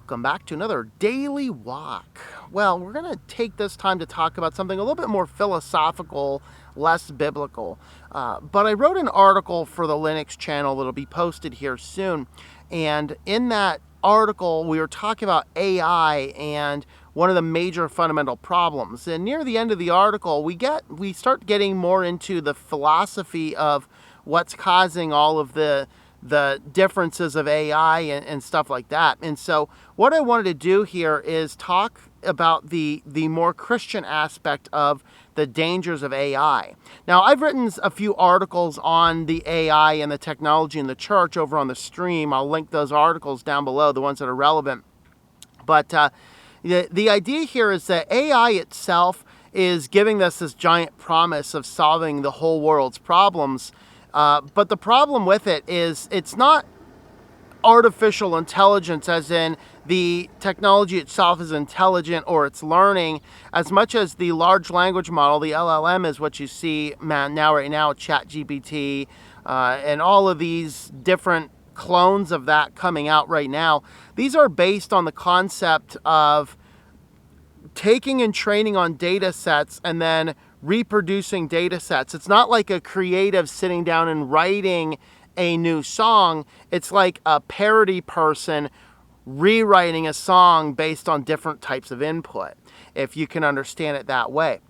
welcome back to another Daily Walk. Well, we're going to take this time to talk about something a little bit more philosophical, less biblical. But I wrote an article for the Linux channel that'll be posted here soon. And in that article, we were talking about AI and one of the major fundamental problems. And near the end of the article, we start getting more into the philosophy of what's causing all of the differences of AI and stuff like that. And so what I wanted to do here is talk about the more Christian aspect of the dangers of AI. Now, I've written a few articles on the AI and the technology in the church over on the stream. I'll link those articles down below, the ones that are relevant. But the idea here is that AI itself is giving us this giant promise of solving the whole world's problems. But the problem with it is it's not artificial intelligence, as in the technology itself is intelligent or it's learning, as much as the large language model, the LLM, is what you see right now, ChatGPT, and all of these different clones of that coming out right now. These are based on the concept of taking and training on data sets and then reproducing data sets. It's not like a creative sitting down and writing a new song. It's like a parody person rewriting a song based on different types of input, if you can understand it that way.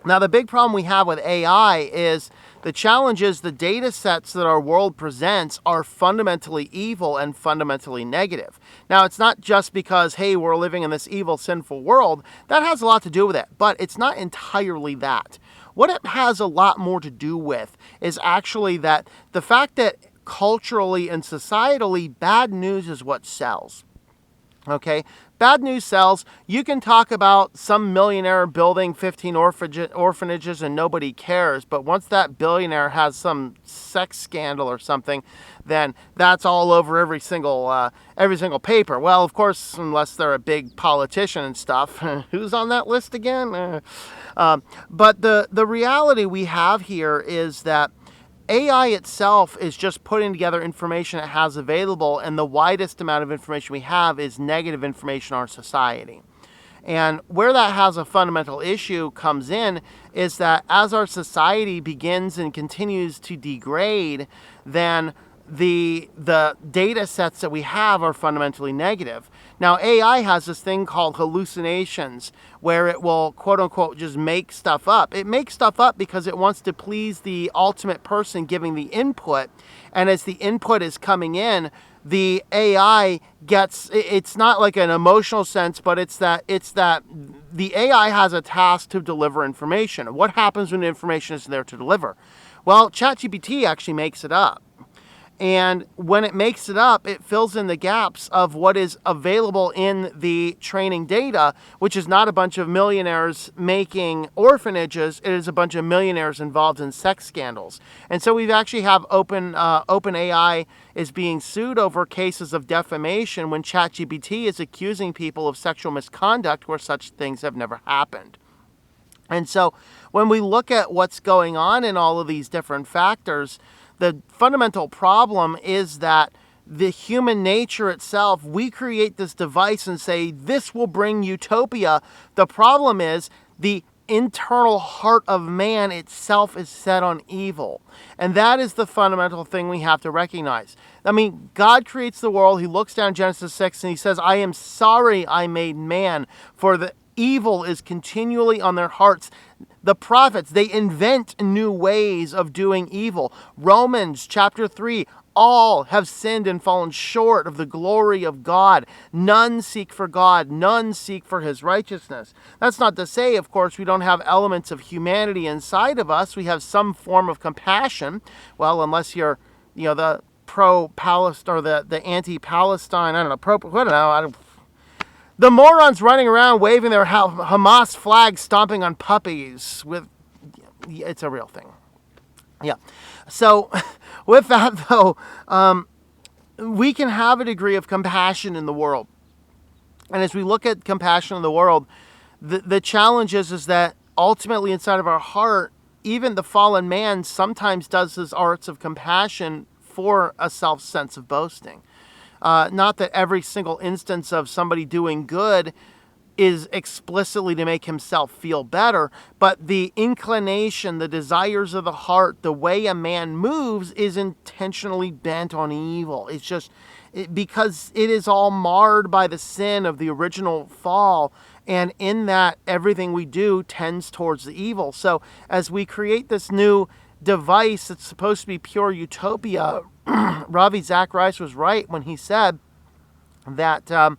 Now, the big problem we have with AI is the challenge is the data sets that our world presents are fundamentally evil and fundamentally negative. Now, it's not just because, hey, we're living in this evil, sinful world. That has a lot to do with it, but it's not entirely that. What it has a lot more to do with is actually that the fact that culturally and societally, bad news is what sells. Okay, bad news sells. You can talk about some millionaire building 15 orphanages and nobody cares, but once that billionaire has some sex scandal or something, then that's all over every single paper. Well, of course, unless they're a big politician and stuff. Who's on that list again? But the reality we have here is that AI itself is just putting together information it has available, and the widest amount of information we have is negative information in our society. And where that has a fundamental issue comes in is that as our society begins and continues to degrade, then the data sets that we have are fundamentally negative. Now, AI has this thing called hallucinations, where it will, quote unquote, just make stuff up. It makes stuff up because it wants to please the ultimate person giving the input. And as the input is coming in, the AI it's not like an emotional sense, but it's that the AI has a task to deliver information. What happens when information is there to deliver? Well, ChatGPT actually makes it up. And when it makes it up, it fills in the gaps of what is available in the training data, which is not a bunch of millionaires making orphanages. It is a bunch of millionaires involved in sex scandals. And so we actually have OpenAI is being sued over cases of defamation when ChatGPT is accusing people of sexual misconduct where such things have never happened. And so when we look at what's going on in all of these different factors, the fundamental problem is that the human nature itself, we create this device and say, this will bring utopia. The problem is the internal heart of man itself is set on evil. And that is the fundamental thing we have to recognize. I mean, God creates the world. He looks down Genesis 6 and he says, I am sorry I made man, for the evil is continually on their hearts. The prophets, they invent new ways of doing evil. Romans chapter 3, all have sinned and fallen short of the glory of God. None seek for God. None seek for his righteousness. That's not to say, of course, we don't have elements of humanity inside of us. We have some form of compassion. Well, unless you're, the pro-Palestine or the anti-Palestine, the morons running around waving their Hamas flag, stomping on puppies it's a real thing. Yeah. So with that, though, we can have a degree of compassion in the world. And as we look at compassion in the world, the challenge is that ultimately inside of our heart, even the fallen man sometimes does his arts of compassion for a self sense of boasting. Not that every single instance of somebody doing good is explicitly to make himself feel better, but the inclination, the desires of the heart, the way a man moves is intentionally bent on evil. It's just because it is all marred by the sin of the original fall, and in that everything we do tends towards the evil. So as we create this new device that's supposed to be pure utopia, Ravi Zacharias was right when he said that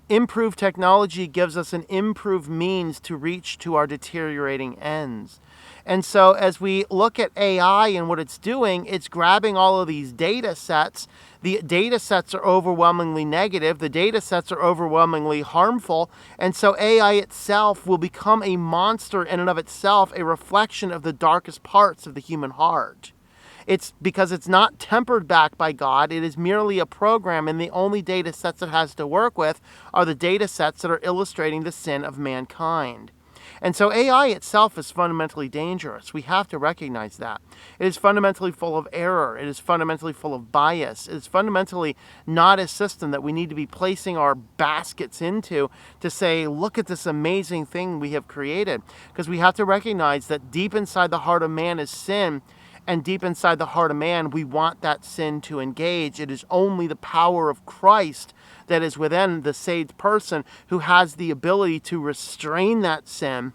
improved technology gives us an improved means to reach to our deteriorating ends. And so as we look at AI and what it's doing, it's grabbing all of these data sets. The data sets are overwhelmingly negative. The data sets are overwhelmingly harmful. And so AI itself will become a monster in and of itself, a reflection of the darkest parts of the human heart. It's because it's not tempered back by God. It is merely a program, and the only data sets it has to work with are the data sets that are illustrating the sin of mankind. And so AI itself is fundamentally dangerous. We have to recognize that. It is fundamentally full of error. It is fundamentally full of bias. It is fundamentally not a system that we need to be placing our baskets into to say, look at this amazing thing we have created. Because we have to recognize that deep inside the heart of man is sin. And deep inside the heart of man, we want that sin to engage. It is only the power of Christ that is within the saved person who has the ability to restrain that sin.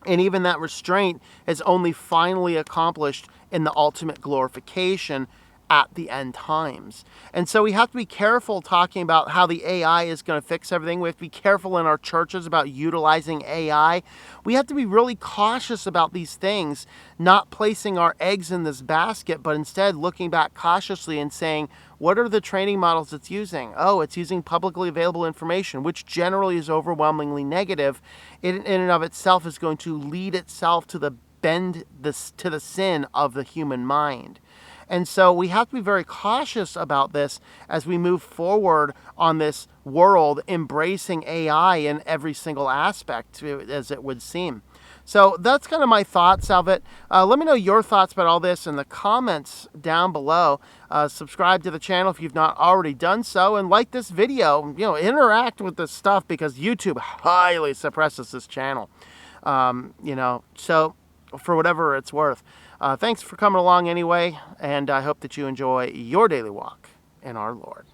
And even that restraint is only finally accomplished in the ultimate glorification at the end times. And so we have to be careful talking about how the AI is going to fix everything. We have to be careful in our churches about utilizing AI. We have to be really cautious about these things, not placing our eggs in this basket, but instead looking back cautiously and saying, what are the training models it's using? Oh, it's using publicly available information, which generally is overwhelmingly negative. It in and of itself is going to lead itself to the to the sin of the human mind. And so we have to be very cautious about this as we move forward on this world, embracing AI in every single aspect, as it would seem. So that's kind of my thoughts of it. Let me know your thoughts about all this in the comments down below. Subscribe to the channel if you've not already done so, and like this video. Interact with this stuff because YouTube highly suppresses this channel. So for whatever it's worth. Thanks for coming along anyway, and I hope that you enjoy your daily walk in our Lord.